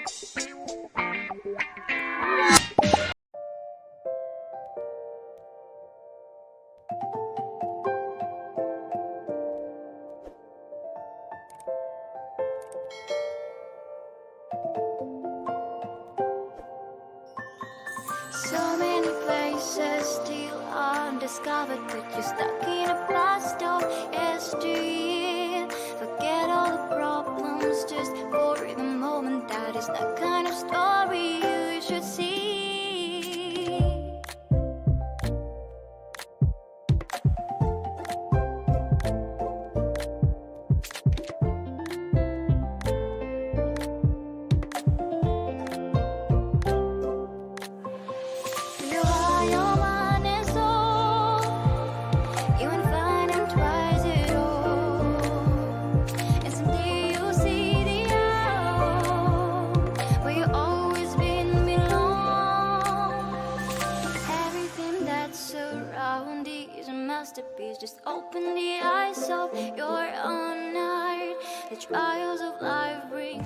So many places still undiscovered, but you're stuck in a blast of history. Forget all the problems just for the moment. That is the kind of story you should see. Masterpiece, just open the eyes of your own heart. The trials of life bring